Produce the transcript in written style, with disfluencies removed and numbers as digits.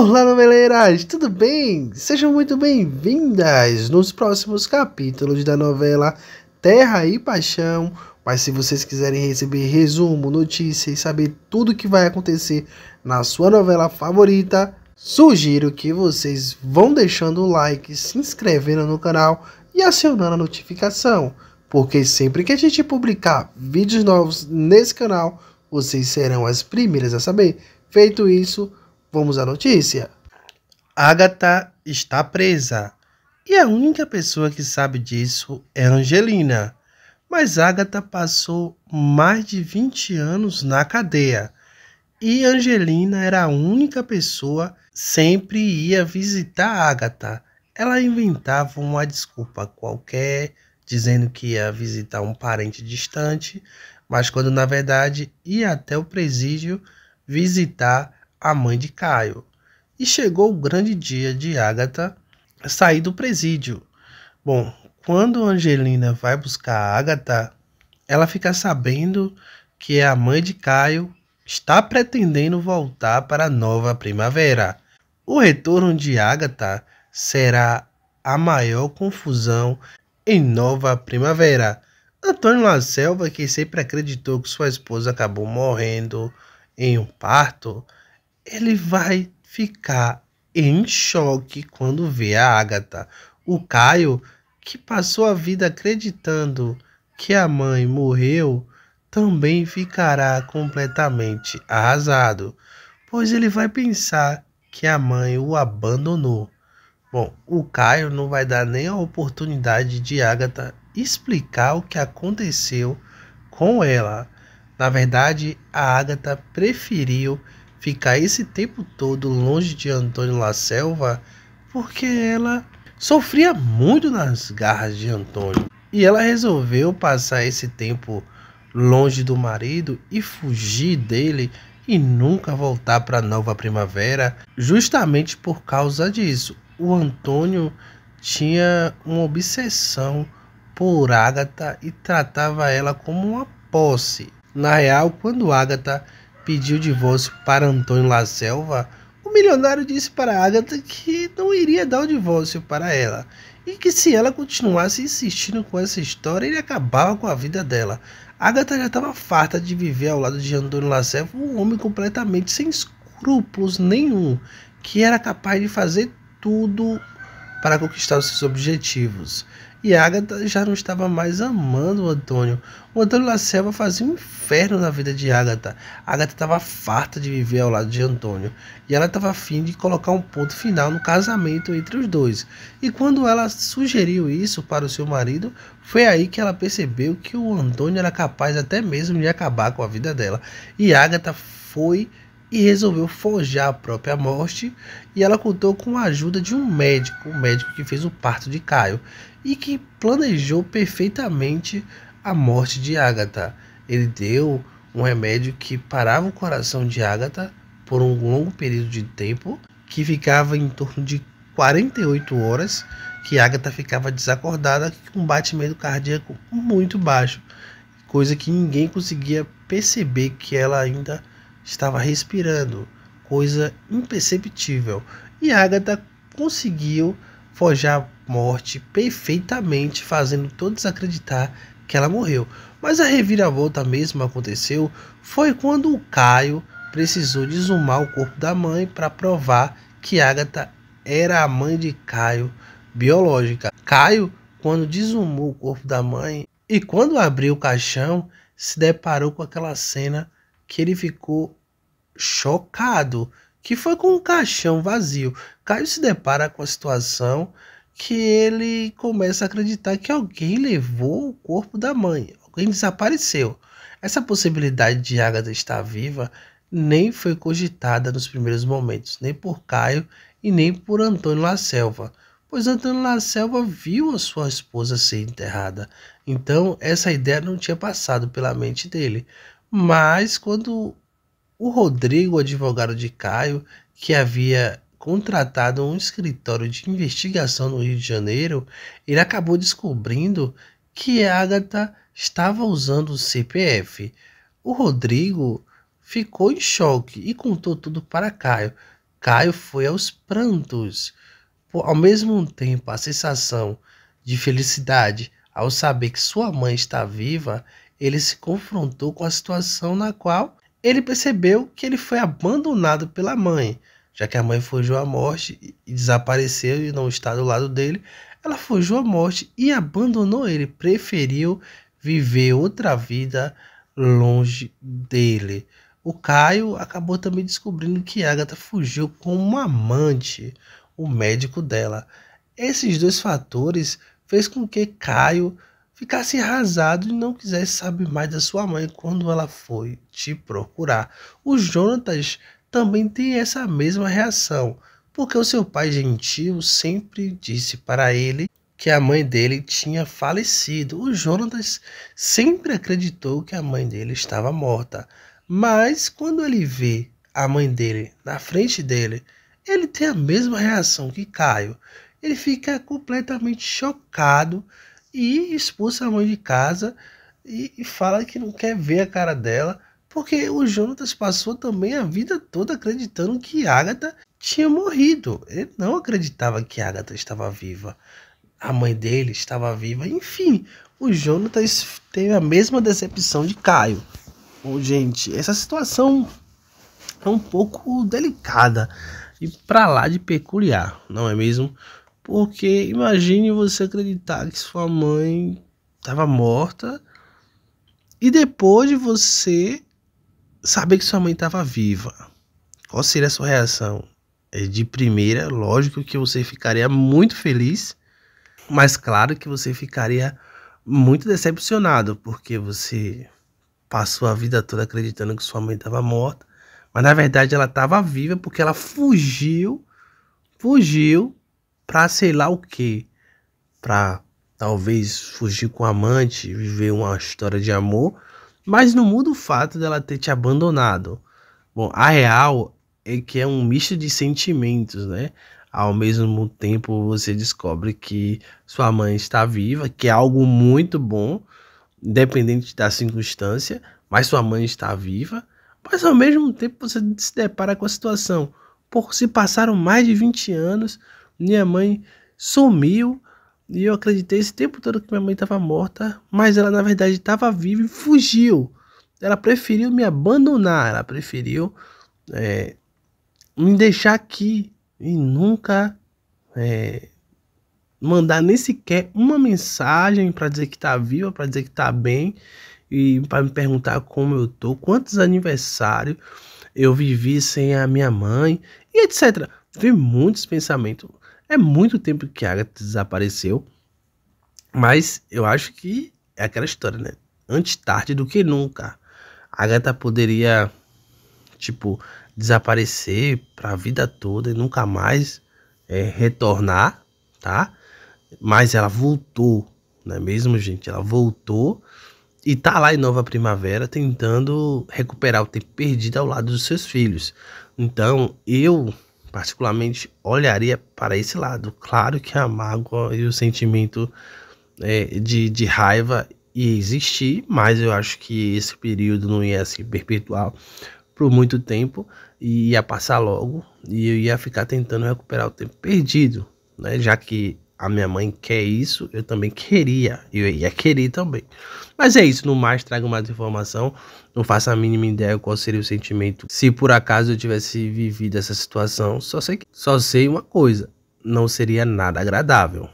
Olá, noveleiras, tudo bem? Sejam muito bem-vindas nos próximos capítulos da novela Terra e Paixão. Mas se vocês quiserem receber resumo, notícia e saber tudo o que vai acontecer na sua novela favorita, sugiro que vocês vão deixando o like, se inscrevendo no canal e acionando a notificação, porque sempre que a gente publicar vídeos novos nesse canal, vocês serão as primeiras a saber. Feito isso, vamos à notícia. Agatha está presa e a única pessoa que sabe disso é Angelina. Mas Agatha passou mais de 20 anos na cadeia e Angelina era a única pessoa que sempre ia visitar Agatha. Ela inventava uma desculpa qualquer, dizendo que ia visitar um parente distante, mas quando na verdade ia até o presídio visitar a mãe de Caio. E chegou o grande dia de Agatha sair do presídio. Bom, quando Angelina vai buscar a Agatha, ela fica sabendo que a mãe de Caio está pretendendo voltar para a Nova Primavera. O retorno de Agatha será a maior confusão em Nova Primavera. Antônio La Selva, que sempre acreditou que sua esposa acabou morrendo em um parto, ele vai ficar em choque quando vê a Agatha. O Caio, que passou a vida acreditando que a mãe morreu, também ficará completamente arrasado, pois ele vai pensar que a mãe o abandonou. Bom, o Caio não vai dar nem a oportunidade de Agatha explicar o que aconteceu com ela. Na verdade, a Agatha preferiu ficar esse tempo todo longe de Antônio La Selva porque ela sofria muito nas garras de Antônio. E ela resolveu passar esse tempo longe do marido e fugir dele e nunca voltar para Nova Primavera, justamente por causa disso. O Antônio tinha uma obsessão por Agatha e tratava ela como uma posse. Na real, quando Agatha pediu divórcio para Antônio La Selva, o milionário disse para Agatha que não iria dar o divórcio para ela e que se ela continuasse insistindo com essa história, ele acabava com a vida dela. Agatha já estava farta de viver ao lado de Antônio La Selva, um homem completamente sem escrúpulos nenhum, que era capaz de fazer tudo para conquistar os seus objetivos. E Agatha já não estava mais amando o Antônio. O Antônio La Selva fazia um inferno na vida de Agatha. Agatha estava farta de viver ao lado de Antônio. E ela estava a fim de colocar um ponto final no casamento entre os dois. E quando ela sugeriu isso para o seu marido, foi aí que ela percebeu que o Antônio era capaz até mesmo de acabar com a vida dela. E Agatha foi e resolveu forjar a própria morte, e ela contou com a ajuda de um médico que fez o parto de Caio e que planejou perfeitamente a morte de Agatha. Ele deu um remédio que parava o coração de Agatha por um longo período de tempo, que ficava em torno de 48 horas, que Agatha ficava desacordada com um batimento cardíaco muito baixo, coisa que ninguém conseguia perceber que ela ainda estava respirando, coisa imperceptível. E Agatha conseguiu forjar a morte perfeitamente, fazendo todos acreditar que ela morreu. Mas a reviravolta mesmo aconteceu foi quando o Caio precisou de exumar o corpo da mãe para provar que Agatha era a mãe de Caio biológica. Caio, quando desumou o corpo da mãe e quando abriu o caixão, se deparou com aquela cena que ele ficou chocado, que foi com um caixão vazio. Caio se depara com a situação que ele começa a acreditar que alguém levou o corpo da mãe, alguém desapareceu. Essa possibilidade de Agatha estar viva nem foi cogitada nos primeiros momentos, nem por Caio e nem por Antônio La Selva, pois Antônio La Selva viu a sua esposa ser enterrada, então essa ideia não tinha passado pela mente dele. Mas quando o Rodrigo, advogado de Caio, que havia contratado um escritório de investigação no Rio de Janeiro, ele acabou descobrindo que Agatha estava usando o CPF. O Rodrigo ficou em choque e contou tudo para Caio. Caio foi aos prantos. Ao mesmo tempo, a sensação de felicidade ao saber que sua mãe está viva, ele se confrontou com a situação na qual ele percebeu que ele foi abandonado pela mãe, já que a mãe fugiu à morte e desapareceu e não está do lado dele. Ela fugiu à morte e abandonou ele, preferiu viver outra vida longe dele. O Caio acabou também descobrindo que Agatha fugiu com um amante, o médico dela. Esses dois fatores fez com que Caio ficasse arrasado e não quisesse saber mais da sua mãe quando ela foi te procurar. O Jonatas também tem essa mesma reação, porque o seu pai gentil sempre disse para ele que a mãe dele tinha falecido. O Jonatas sempre acreditou que a mãe dele estava morta, mas quando ele vê a mãe dele na frente dele, ele tem a mesma reação que Caio. Ele fica completamente chocado e expulsa a mãe de casa e fala que não quer ver a cara dela, porque o Jonatas passou também a vida toda acreditando que Agatha tinha morrido. Ele não acreditava que Agatha estava viva. A mãe dele estava viva. Enfim, o Jonatas teve a mesma decepção de Caio. Bom, gente, essa situação é um pouco delicada e pra lá de peculiar, não é mesmo? Porque imagine você acreditar que sua mãe estava morta e depois de você saber que sua mãe estava viva. Qual seria a sua reação? De primeira, lógico que você ficaria muito feliz, mas claro que você ficaria muito decepcionado, porque você passou a vida toda acreditando que sua mãe estava morta, mas na verdade ela estava viva porque ela fugiu pra sei lá o quê, pra talvez fugir com o amante, viver uma história de amor, mas não muda o fato dela ter te abandonado. Bom, a real é que é um misto de sentimentos, né? Ao mesmo tempo você descobre que sua mãe está viva, que é algo muito bom, independente da circunstância, mas sua mãe está viva, mas ao mesmo tempo você se depara com a situação. Por se passaram mais de 20 anos, minha mãe sumiu e eu acreditei esse tempo todo que minha mãe estava morta, mas ela na verdade estava viva e fugiu. Ela preferiu me abandonar, ela preferiu me deixar aqui e nunca mandar nem sequer uma mensagem para dizer que tá viva, para dizer que tá bem e para me perguntar como eu tô, quantos aniversários eu vivi sem a minha mãe e etc. Vi muitos pensamentos. É muito tempo que a Agatha desapareceu, mas eu acho que é aquela história, né? Antes tarde do que nunca. A Agatha poderia, tipo, desaparecer pra vida toda e nunca mais retornar, tá? Mas ela voltou, não é mesmo, gente? Ela voltou e tá lá em Nova Primavera tentando recuperar o tempo perdido ao lado dos seus filhos. Então, eu particularmente olharia para esse lado. Claro que a mágoa e o sentimento de raiva ia existir, mas eu acho que esse período não ia se perpetuar por muito tempo e ia passar logo e eu ia ficar tentando recuperar o tempo perdido, né? Já que a minha mãe quer isso, eu também queria, eu ia querer também. Mas é isso, no mais trago mais informação, não faço a mínima ideia qual seria o sentimento se por acaso eu tivesse vivido essa situação, só sei uma coisa, não seria nada agradável.